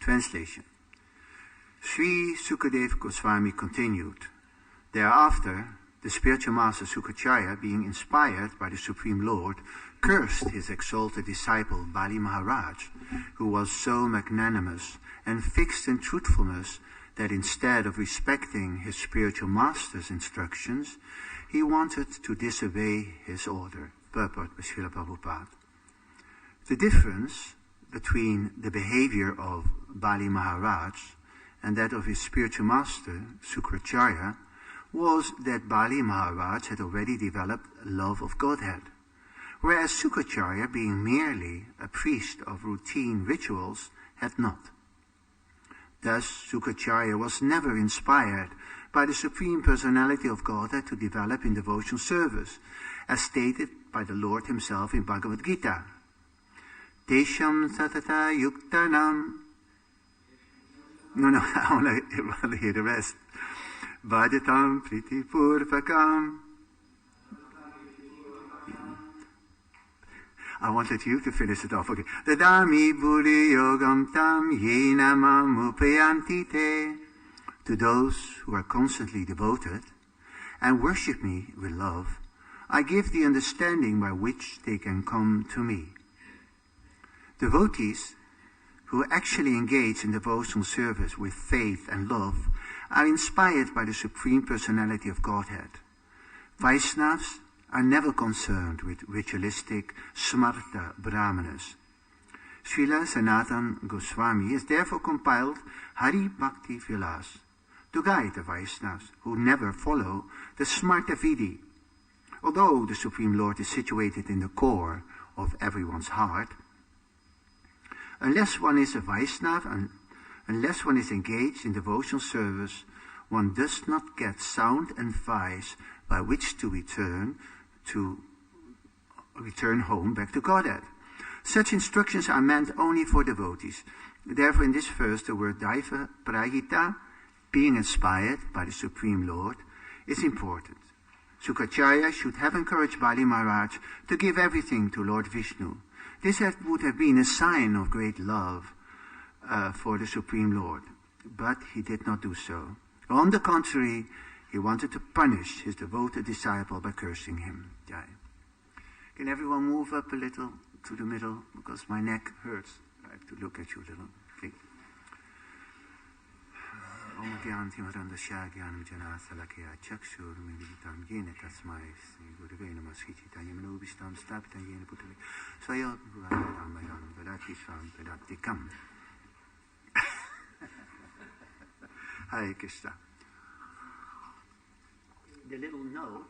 Translation. Sri Sukadev Goswami continued. Thereafter, the spiritual master Sukacharya, being inspired by the Supreme Lord, cursed his exalted disciple Bali Maharaj, who was so magnanimous and fixed in truthfulness that instead of respecting his spiritual master's instructions, he wanted to disobey his order. Purport by Srila Prabhupada. The difference between the behavior of Bali Maharaj and that of his spiritual master, Sukracharya, was that Bali Maharaj had already developed love of Godhead, whereas Sukracharya, being merely a priest of routine rituals, had not. Thus, Sukracharya was never inspired by the Supreme Personality of Godhead to develop in devotional service, as stated by the Lord himself in Bhagavad Gita. Tesham satata yuktanam. No, I want to hear the rest. Bhajatam priti purvakam. I wanted you to finish it off. Okay. Dadami buddhi yogam tam yena mamupayanti te. To those who are constantly devoted and worship me with love, I give the understanding by which they can come to me. Devotees who actually engage in devotional service with faith and love are inspired by the Supreme Personality of Godhead. Vaishnavas are never concerned with ritualistic smarta brahmanas. Srila Sanatana Goswami has therefore compiled Hari Bhakti Vilas to guide the Vaishnavas who never follow the smarta vidhi. Although the Supreme Lord is situated in the core of everyone's heart, unless one is a Vaishnava and unless one is engaged in devotional service, one does not get sound advice by which to return home back to Godhead. Such instructions are meant only for devotees. Therefore, in this verse, the word Daiva Prahita, being inspired by the Supreme Lord, is important. Sukacharya should have encouraged Bali Maharaj to give everything to Lord Vishnu. This would have been a sign of great love for the Supreme Lord, but he did not do so. On the contrary, he wanted to punish his devoted disciple by cursing him. Jai. Can everyone move up a little to the middle, because my neck hurts. I have to look at you a little. Okay. Om Gyanti Marandasya Gyanam Jana Salakya Chakshur Militam Yena Tasmai Sri Guruvena Mashichita Yamanubistam Stapita Yena Putri Swayot Ramayanam Vedatishvam Vedatikam. Hare Krishna. The little note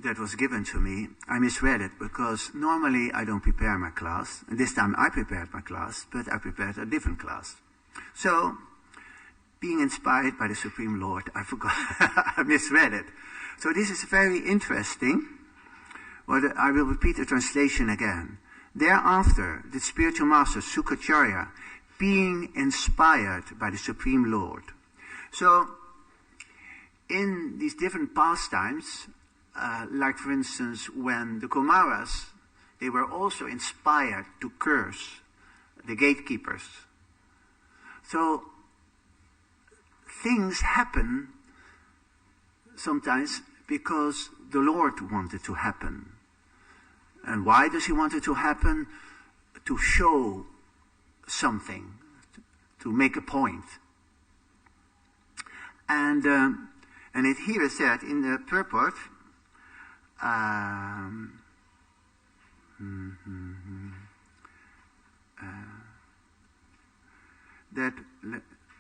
that was given to me, I misread it because normally I don't prepare my class. And this time I prepared my class, but I prepared a different class. So, being inspired by the Supreme Lord, I forgot, I misread it. So this is very interesting. Well, I will repeat the translation again. Thereafter, the spiritual master, Sukacharya, being inspired by the Supreme Lord. So, in these different pastimes, like for instance, when the Kumaras, they were also inspired to curse the gatekeepers. So, things happen sometimes because the Lord wanted to happen. And why does he want it to happen? To show something, to make a point. And it here is said in the purport, that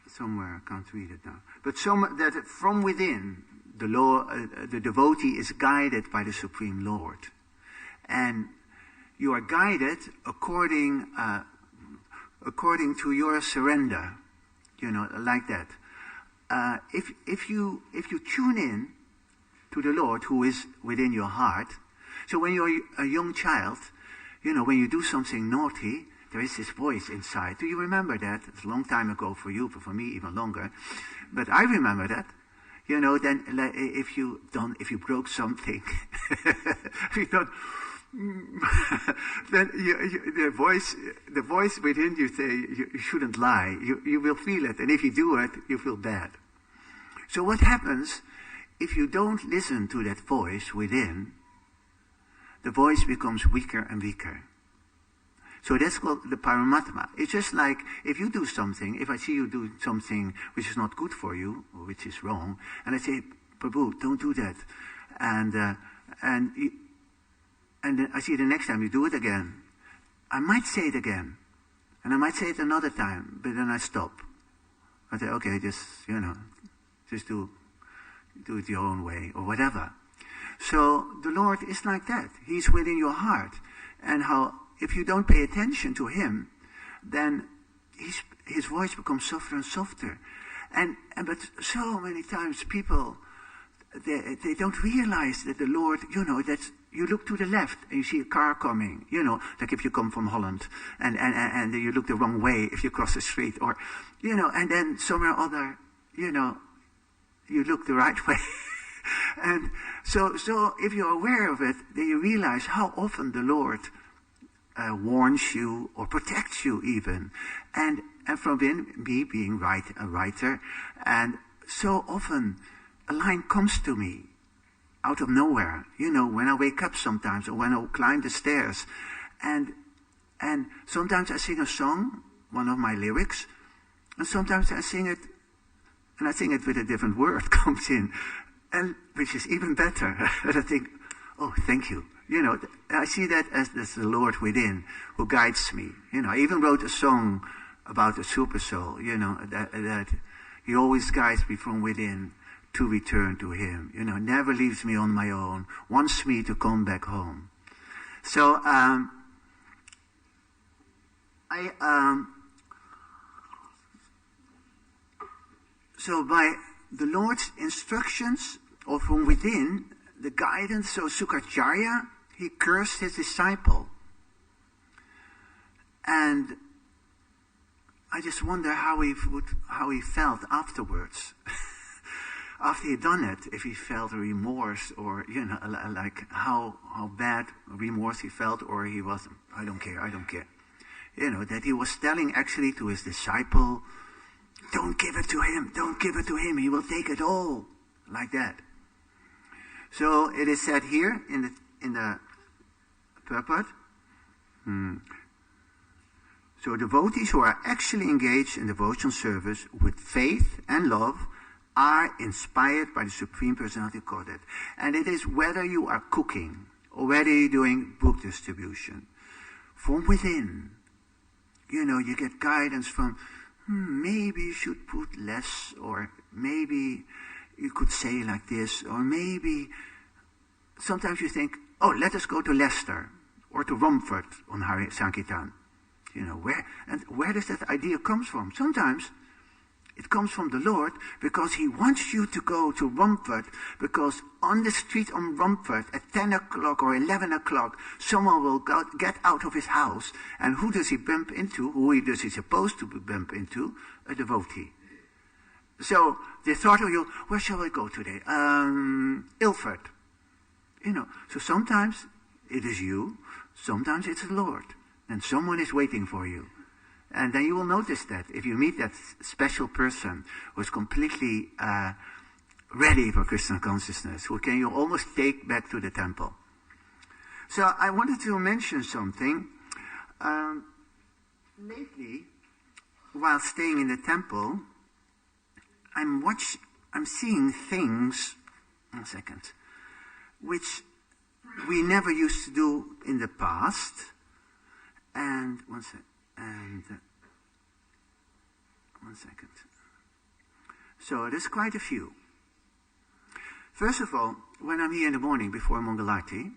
somewhere I can't read it now, but that from within the devotee is guided by the Supreme Lord, and you are guided according to your surrender, like that. If you tune in to the Lord who is within your heart, so when you're a young child, when you do something naughty, there is this voice inside. Do you remember that? It's a long time ago for you, but for me even longer. But I remember that. Then if you broke something, then the voice within you say you shouldn't lie. You will feel it, and if you do it, you feel bad. So what happens if you don't listen to that voice within? The voice becomes weaker and weaker. So that's called the paramatma. It's just like if you do something, if I see you do something which is not good for you, or which is wrong, and I say, Prabhu, don't do that. And then I see the next time you do it again. I might say it again. And I might say it another time, but then I stop. I say, okay, just do it your own way, or whatever. So the Lord is like that. He's within your heart. And how, if you don't pay attention to him, then his voice becomes softer and softer. But so many times people, they don't realize that the Lord, that you look to the left and you see a car coming, like if you come from Holland and you look the wrong way if you cross the street, or, and then somewhere or other, you look the right way. And so if you're aware of it, then you realize how often the Lord warns you or protects you even. And from me being a writer, and so often a line comes to me out of nowhere, when I wake up sometimes, or when I climb the stairs. And sometimes I sing a song, one of my lyrics, and sometimes I sing it, and I sing it with a different word comes in, and which is even better. And I think, oh, thank you. I see that as the Lord within who guides me. I even wrote a song about a super soul, that he always guides me from within to return to him. Never leaves me on my own, wants me to come back home. So, so by the Lord's instructions, or from within, the guidance, so Shukracharya, he cursed his disciple. And I just wonder how he felt afterwards. After he'd done it, if he felt remorse, or, like how bad remorse he felt, or he was, I don't care. That he was telling actually to his disciple, don't give it to him, he will take it all, like that. So it is said here in the purport, so devotees who are actually engaged in devotional service with faith and love are inspired by the Supreme Personality of Godhead. And it is whether you are cooking or whether you're doing book distribution. From within, you get guidance from, maybe you should put less, or maybe you could say like this, or maybe sometimes you think, oh, let us go to Leicester or to Romford on Sankirtan. Where does that idea come from? Sometimes it comes from the Lord because he wants you to go to Romford, because on the street on Romford at 10 o'clock or 11 o'clock, someone will get out of his house. And who does he bump into? Who does he supposed to bump into? A devotee. So they thought of you, where shall I go today? Ilford. So sometimes it is you, sometimes it's the Lord. And someone is waiting for you. And then you will notice that if you meet that special person who is completely ready for Krishna consciousness, who can you almost take back to the temple. So I wanted to mention something. Lately, while staying in the temple, I'm seeing things, which we never used to do in the past. And one second. So there's quite a few. First of all, when I'm here in the morning before Mangalarti,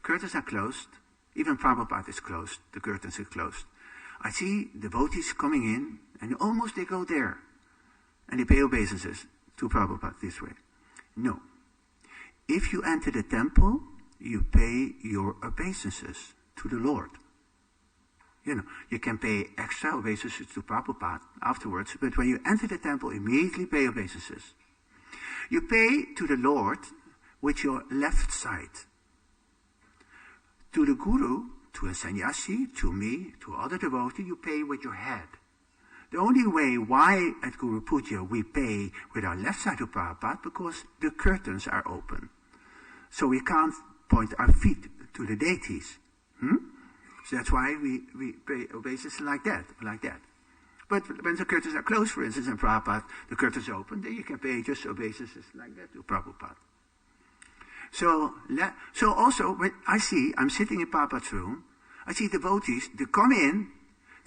curtains are closed, even Prabhupada is closed, the curtains are closed. I see devotees coming in, and almost they go there, and they pay obeisances to Prabhupada this way. No. If you enter the temple, you pay your obeisances to the Lord. You can pay extra obeisances to Prabhupada afterwards, but when you enter the temple, immediately pay obeisances. You pay to the Lord with your left side. To the guru, to a sannyasi, to me, to other devotee, you pay with your head. The only way why at Guru Puja we pay with our left side to Prabhupada, because the curtains are open. So we can't point our feet to the deities. So that's why we pay obeisances like that. But when the curtains are closed, for instance, in Prabhupada, the curtains are open, then you can pay just obeisances like that to Prabhupada. So also, when I'm sitting in Prabhupada's room, I see devotees, they come in,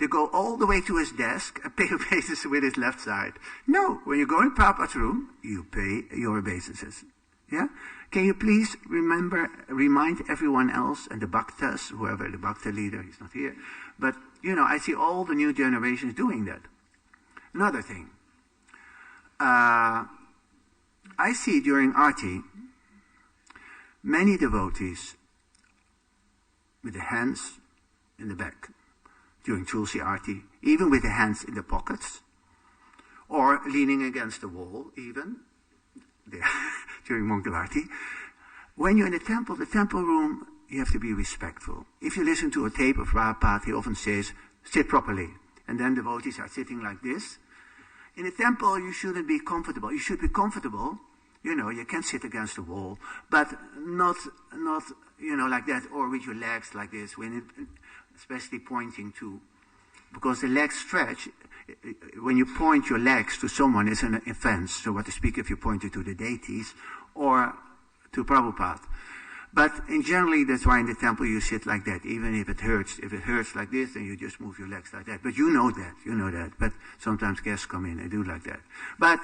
they go all the way to his desk and pay obeisances with his left side. No, when you go in Prabhupada's room, you pay your obeisances. Yeah? Can you please remind everyone else and the bhaktas, whoever the bhakta leader, he's not here. But, I see all the new generations doing that. Another thing. I see during Aarti, many devotees with the hands in the back during Tulsi Aarti, even with the hands in the pockets, or leaning against the wall even, during Mongol Aarti. When you're in the temple room, you have to be respectful. If you listen to a tape of Prabhupada, he often says, sit properly. And then devotees are sitting like this. In a temple, you shouldn't be comfortable. You should be comfortable. You can sit against the wall, but not like that, or with your legs like this, especially pointing to, because the legs stretch. When you point your legs to someone, it's an offense. So what to speak if you point it to the deities or to Prabhupada. But in generally, that's why in the temple you sit like that, even if it hurts. If it hurts like this, then you just move your legs like that. But you know that. But sometimes guests come in and do like that. But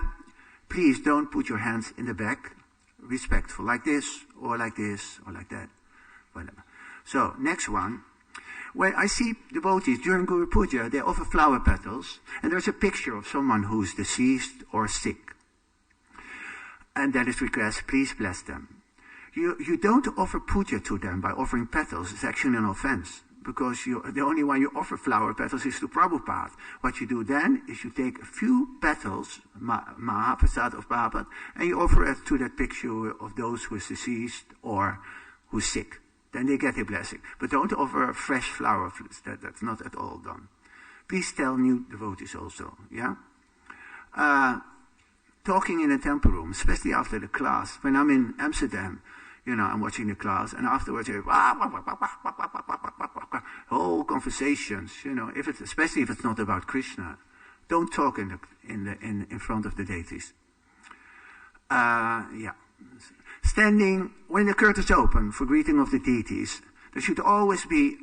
please don't put your hands in the back. Respectful, like this, or like this, or like that. Whatever. So, next one. When I see devotees during Guru Puja, they offer flower petals, and there's a picture of someone who's deceased or sick. And that is request, please bless them. You don't offer puja to them by offering petals. It's actually an offense, because the only one you offer flower petals is to Prabhupada. What you do then is you take a few petals, Mahaprasad of Prabhupada, and you offer it to that picture of those who is deceased or who's sick. Then they get a blessing. But don't offer fresh flower. That's not at all done. Please tell new devotees also. Yeah? Talking in a temple room, especially after the class. When I'm in Amsterdam, I'm watching the class, and afterwards, whole conversations, especially if it's not about Krishna. Don't talk in front of the deities. Standing when the curtains open for greeting of the deities, there should always be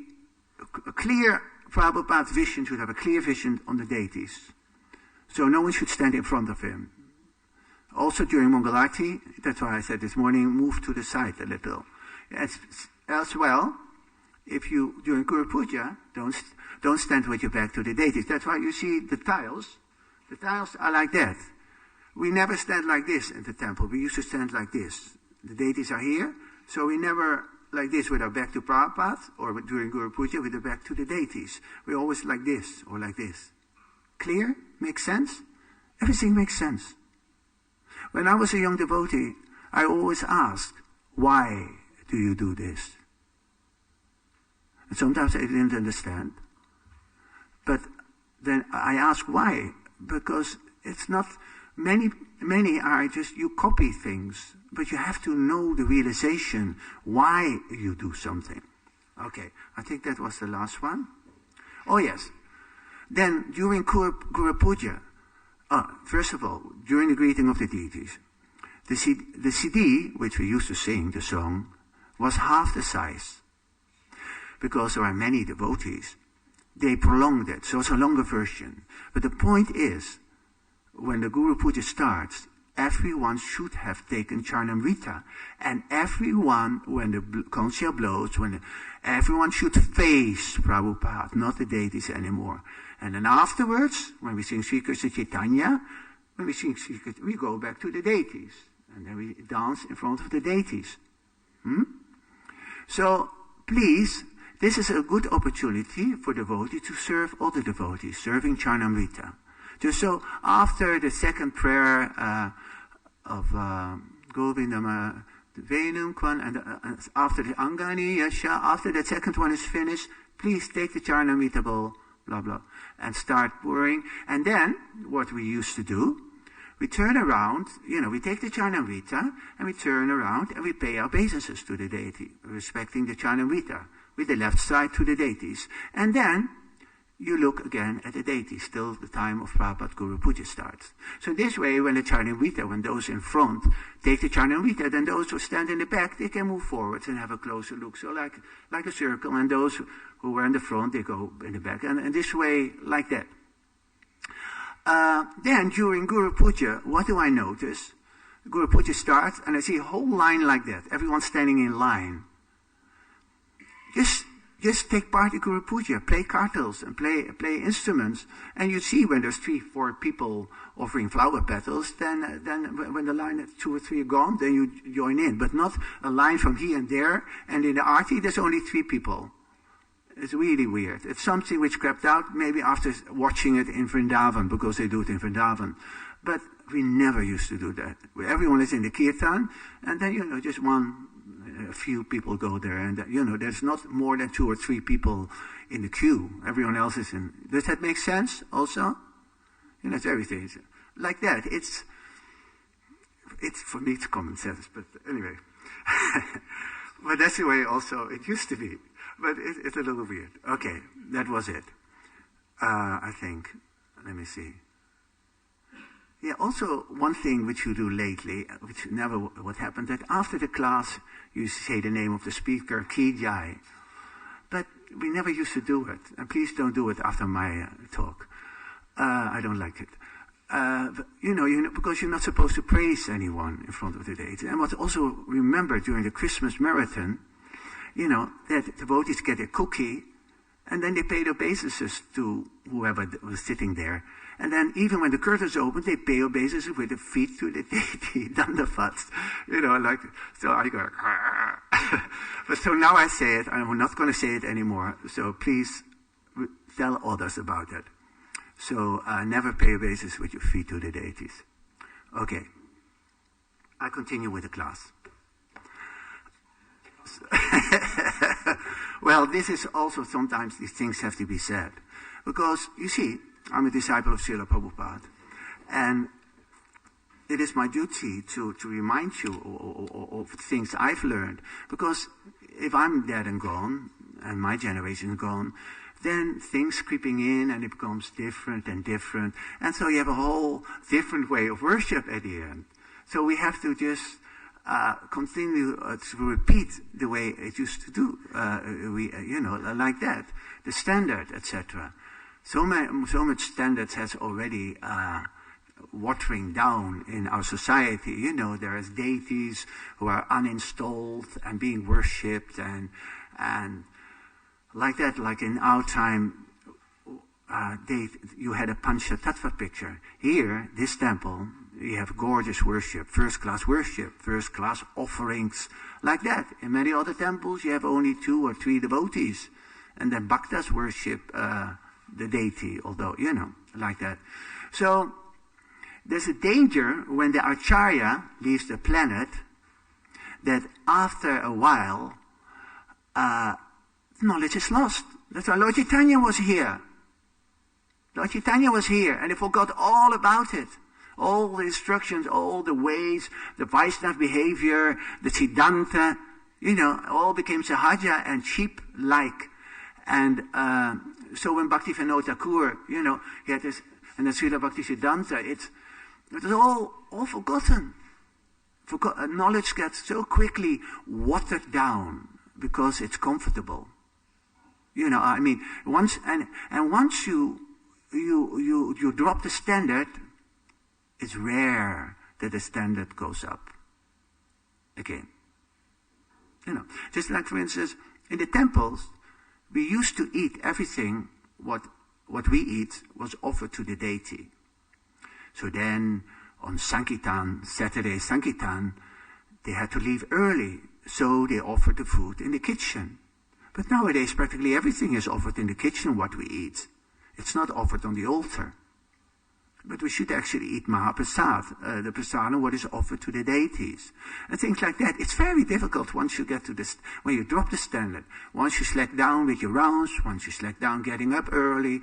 a clear, Prabhupada's vision should have a clear vision on the deities. So no one should stand in front of him. Also during Mongol Aarti, that's why I said this morning, move to the side a little. As well, if you, during Guru Puja, don't stand with your back to the deities. That's why you see the tiles are like that. We never stand like this in the temple. We used to stand like this. The deities are here, so we never like this with our back to Prabhupada, or during Guru Puja with the back to the deities. We always like this, or like this. Clear? Makes sense? Everything makes sense. When I was a young devotee, I always asked, why do you do this? And sometimes I didn't understand. But then I asked why. Because it's not, many are just, you copy things, but you have to know the realization why you do something. Okay, I think that was the last one. Oh yes. Then during Guru Puja, first of all, during the greeting of the deities, the CD, which we used to sing, the song, was half the size. Because there are many devotees. They prolonged it, so it's a longer version. But the point is, when the Guru Puja starts, everyone should have taken Charnamrita. And everyone, when the conch shell blows, everyone should face Prabhupada, not the deities anymore. And then afterwards, when we sing Sri Krishna Chaitanya, we go back to the deities. And then we dance in front of the deities. So, please, this is a good opportunity for devotees to serve other devotees, serving Charnamrita. Just so, after the second prayer of Govindam Venum Kwan, and after the Angani Yasha, after the second one is finished, please take the Charnamrita bowl, blah, blah, and start pouring. And then, what we used to do, we turn around, we take the Charnamrita, and we turn around, and we pay our obeisances to the deity, respecting the Charnamrita, with the left side to the deities. And then, you look again at the deities till the time of Prabhupada Guru Puja starts. So this way, when the Charnamrita, when those in front take the Charnamrita, then those who stand in the back, they can move forwards and have a closer look. So like a circle, and those who were in the front, they go in the back. And this way, like that. Then, during Guru Puja, what do I notice? Guru Puja starts, and I see a whole line like that. Everyone standing in line. Just take part in Guru Puja, play kartals and play instruments, and you see when there's 3-4 people offering flower petals, then when the line at 2 or 3 are gone, then you join in, but not a line from here and there. And in the Aarti, there's only 3 people. It's really weird. It's something which crept out maybe after watching it in Vrindavan, because they do it in Vrindavan. But we never used to do that. Everyone is in the kirtan, and then, just a few people go there, and there's not more than 2 or 3 people in the queue. Everyone else is in. Does that make sense also? It's everything. Like that. It's for me, it's common sense, but anyway. But that's the way also it used to be. But it's a little weird. Okay, that was it. I think. Let me see. Yeah, also one thing which you do lately, which never would happen, that after the class you say the name of the speaker, Ki Jai. But we never used to do it. And please don't do it after my talk. I don't like it. Because you're not supposed to praise anyone in front of the deity. And what also remember during the Christmas marathon, that devotees get a cookie, and then they pay their obeisances to whoever was sitting there. And then even when the curtains open, they pay obeisances with their feet to the deity, dandavats. So I go, but so now I say it, I'm not going to say it anymore. So please tell others about it. So never pay obeisances with your feet to the deities. Okay. I continue with the class. Well, this is also sometimes these things have to be said. Because, you see, I'm a disciple of Srila Prabhupada. And it is my duty to remind you of things I've learned. Because if I'm dead and gone, and my generation is gone, then things creeping in and it becomes different and different. And so you have a whole different way of worship at the end. So we have to just continue to repeat the way it used to do, like that, the standard, etc. So much standards has already watering down in our society. There is deities who are uninstalled and being worshipped, and like that. Like in our time, you had a Panchatattva picture. Here, this temple, you have gorgeous worship, first-class offerings, like that. In many other temples, you have only 2 or 3 devotees. And then bhaktas worship the deity, although, like that. So, there's a danger when the Acharya leaves the planet, that after a while, knowledge is lost. That's why Lord Chaitanya was here. Lord Chaitanya was here, and he forgot all about it. All the instructions, all the ways, the Vaishnava behavior, the Siddhanta, all became sahaja and sheep-like. And so when Bhaktivinoda Thakur, he had this, and the Srila Bhakti Siddhanta, it was all forgotten. Knowledge gets so quickly watered down because it's comfortable. Once you drop the standard, it's rare that the standard goes up again. Just like, for instance, in the temples, we used to eat everything what we eat was offered to the deity. So then, on Sankirtan, Saturday Sankirtan, they had to leave early, so they offered the food in the kitchen. But nowadays, practically everything is offered in the kitchen, what we eat. It's not offered on the altar. But we should actually eat Mahaprasad, the prasadam, what is offered to the deities. And things like that. It's very difficult once you get to this, when you drop the standard. Once you slack down with your rounds, once you slack down getting up early,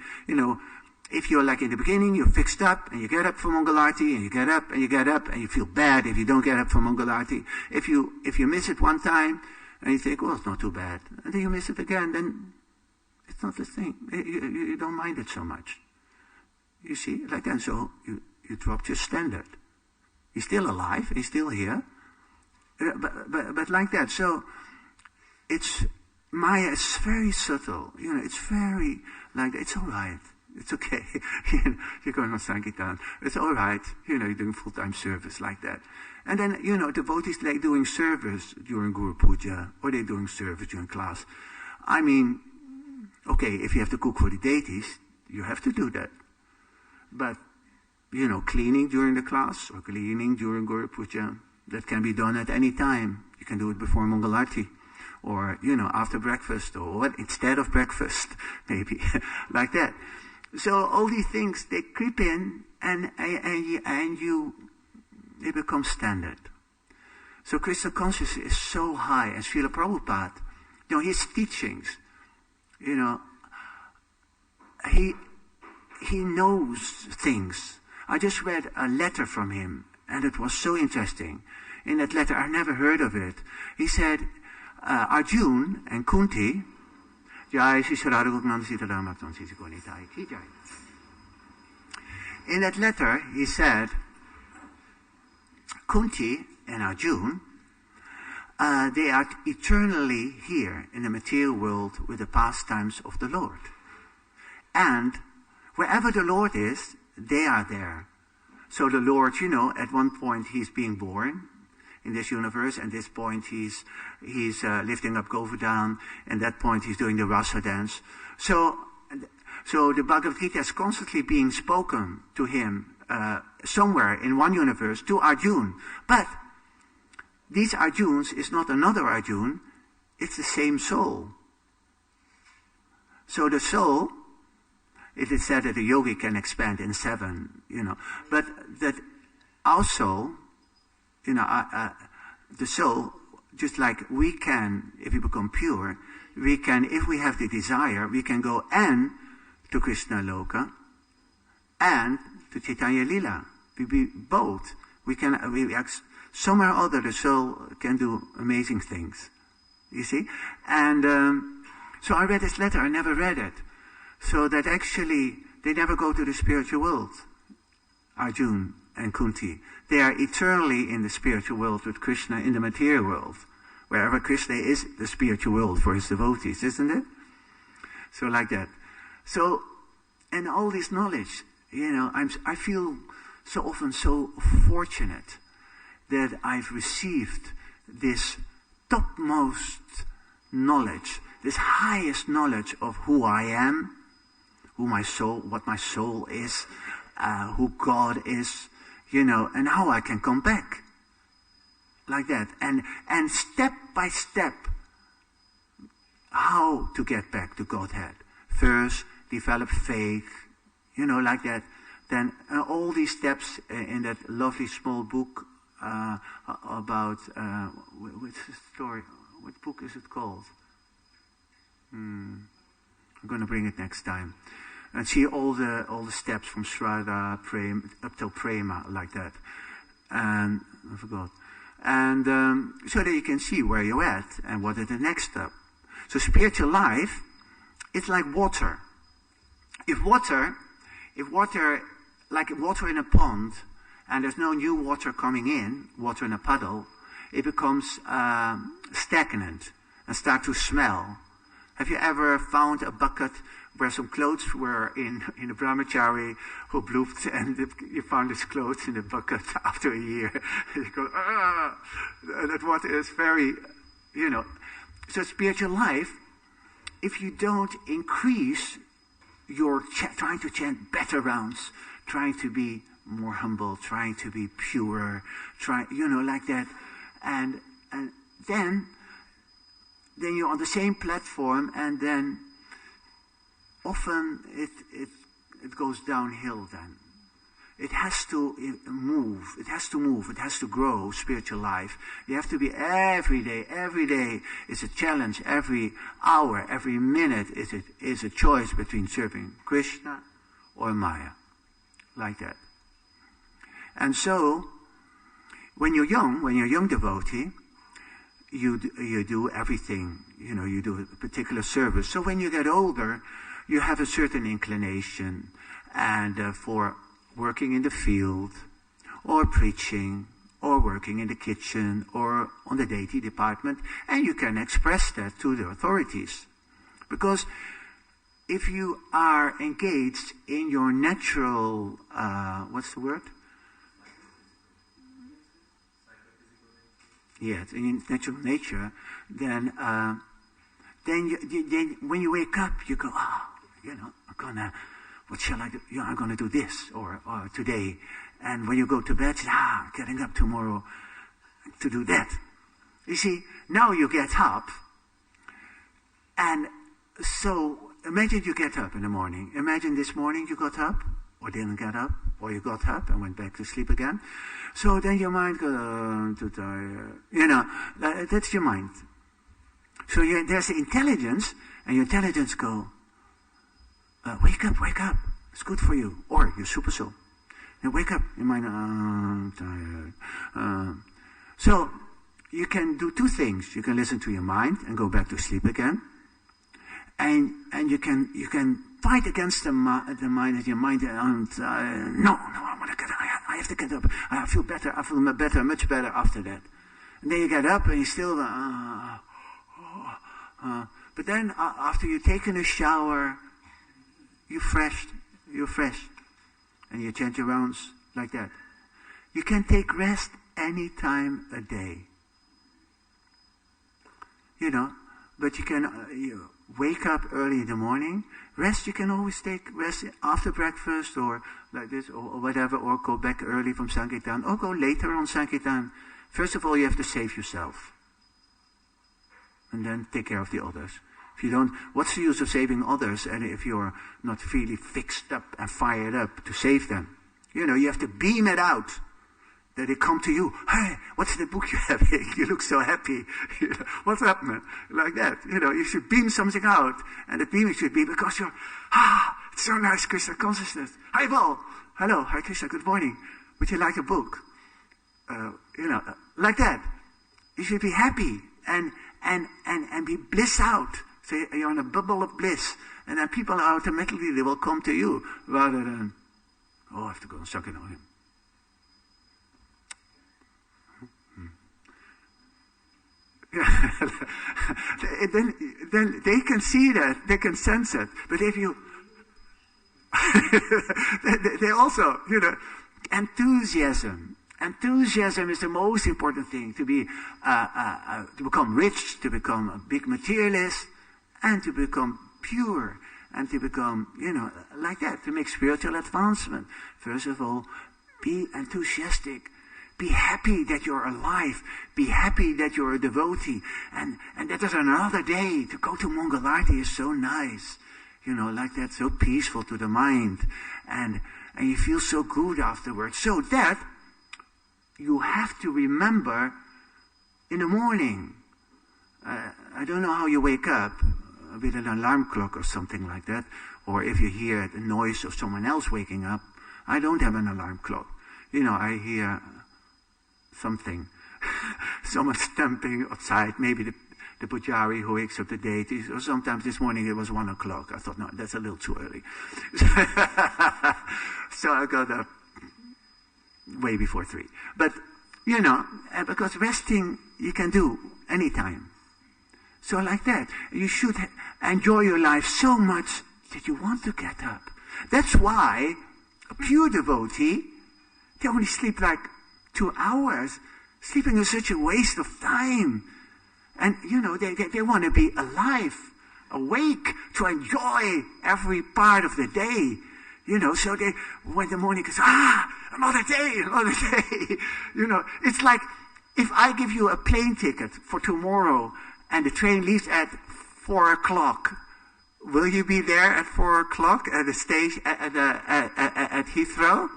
if you're like in the beginning, you're fixed up, and you get up for Mangalarti, and you get up, and you get up, and you feel bad if you don't get up for Mangalarti. If you miss it one time, and you think, well, it's not too bad, and then you miss it again, then it's not the thing. You don't mind it so much. You see, like that. So you dropped your standard. He's still alive. He's still here. But like that. So Maya is very subtle. It's very like that. It's all right. It's okay. You're going on Sankirtan. It's all right. You're doing full-time service like that. And then, devotees, they're doing service during Guru Puja, or they're doing service during class. I mean, okay, if you have to cook for the deities, you have to do that. But, cleaning during the class or cleaning during Guru Puja, that can be done at any time. You can do it before Mangalarti or, after breakfast or instead of breakfast, maybe, like that. So all these things, they creep in and they become standard. So Krishna consciousness is so high, and Srila Prabhupada, his teachings, he knows things. I just read a letter from him, and it was so interesting. In that letter, I never heard of it. He said, Arjun and Kunti, in that letter, he said, Kunti and Arjun, they are eternally here in the material world with the pastimes of the Lord. And wherever the Lord is, they are there. So the Lord, at one point he's being born in this universe, and this point he's lifting up Govardhan, and that point he's doing the rasa dance. So the Bhagavad Gita is constantly being spoken to him somewhere in one universe to Arjun. But these Arjuns is not another Arjun, it's the same soul. So the soul, it is said that a yogi can expand in 7, but that our soul, the soul, just like we can, if we become pure, we can, if we have the desire, we can go and to Krishna Loka and to Chaitanya Lila. We be both. Somewhere or other the soul can do amazing things. You see? And so I read this letter, I never read it. So that actually, they never go to the spiritual world, Arjun and Kunti. They are eternally in the spiritual world with Krishna in the material world. Wherever Krishna is, the spiritual world for his devotees, isn't it? So like that. So, and all this knowledge, I feel so often so fortunate that I've received this topmost knowledge, this highest knowledge of who I am, what my soul is, who God is, and how I can come back. Like that. And step by step, how to get back to Godhead. First, develop faith, like that. Then all these steps in that lovely small book about, what's the story? What book is it called? I'm going to bring it next time. And see all the steps from Shraddha, Prema, up till Prema, like that. And I forgot. And so that you can see where you're at and what is the next step. So spiritual life, it's like water. If water, like water in a pond, and there's no new water coming in, water in a puddle, it becomes stagnant and start to smell. Have you ever found a bucket where some clothes were in a brahmachari who blooped, and you found his clothes in the bucket after a year? You go, that water is very, So spiritual life, if you don't increase your trying to chant better rounds, trying to be more humble, trying to be purer, like that, and then you're on the same platform, and then often it goes downhill then. it has to move. It has to move. It has to grow, spiritual life. You have to be every day is a challenge. Every hour, every minute is a choice between serving Krishna or Maya. Like that. And so, when you're young devotee, you do everything. You do a particular service. So when you get older, you have a certain inclination and for working in the field, or preaching, or working in the kitchen, or on the deity department, and you can express that to the authorities. Because if you are engaged in your natural, what's the word? Yes, in natural nature, then when you wake up, you go, what shall I do? I'm going to do this, or today. And when you go to bed, getting up tomorrow to do that. You see, now you get up, and so imagine you get up in the morning. Imagine this morning you got up, or didn't get up, or you got up and went back to sleep again. So then your mind goes, too tired. That's your mind. So there's the intelligence, and your intelligence go, wake up, it's good for you. Or you're super soul. And wake up, your mind, I'm tired. So you can do two things. You can listen to your mind and go back to sleep again. And you can fight against the mind and your mind. No, I want to get up. I have to get up. I feel better. I feel better, much better after that. And then you get up and you still, but then after you've taken a shower, you're fresh, and you change your rounds like that. You can take rest any time a day. But you can wake up early in the morning. Rest, you can always take rest after breakfast or like this or whatever, or go back early from Sankirtan, or go later on Sankirtan. First of all, you have to save yourself. And then take care of the others. If you don't, what's the use of saving others, and if you're not really fixed up and fired up to save them? You have to beam it out. That they come to you. Hey, what's the book you have here? You look so happy. What's up, man? Like that. You should beam something out. And the beaming should be because you're, it's so nice, Krishna consciousness. Hi, Paul. Hello. Hi, Krishna. Good morning. Would you like a book? Like that. You should be happy and be bliss out. So you're in a bubble of bliss. And then people automatically, they will come to you rather than, I have to go and suck it on him. then they can see that, they can sense it. But if you, they also, enthusiasm. Enthusiasm is the most important thing to be, to become rich, to become a big materialist, and to become pure, and to become, like that, to make spiritual advancement. First of all, be enthusiastic. Be happy that you're alive. Be happy that you're a devotee. And that is another day. To go to Mangalarti is so nice. Like that, so peaceful to the mind. And you feel so good afterwards. So that you have to remember in the morning. I don't know how you wake up with an alarm clock or something like that. Or if you hear the noise of someone else waking up. I don't have an alarm clock. I hear something. Someone stamping outside, maybe the pujari who wakes up the deities, or sometimes this morning it was 1 o'clock. I thought, no, that's a little too early. So I got up way before 3. But, because resting you can do anytime. So like that, you should enjoy your life so much that you want to get up. That's why a pure devotee, they only sleep like 2 hours. Sleeping is such a waste of time. And, they want to be alive, awake, to enjoy every part of the day. So they, when the morning goes, another day. It's like, if I give you a plane ticket for tomorrow, and the train leaves at 4 o'clock, will you be there at 4 o'clock at the station, at Heathrow?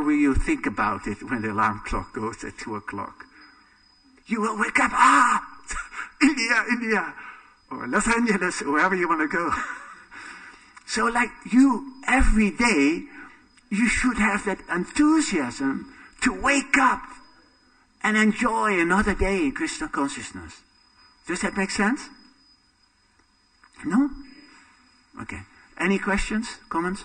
will you think about it when the alarm clock goes at 2 o'clock? You will wake up, India, or Los Angeles, or wherever you want to go. So like you, every day, you should have that enthusiasm to wake up and enjoy another day in Krishna consciousness. Does that make sense? No? Okay. Any questions, comments?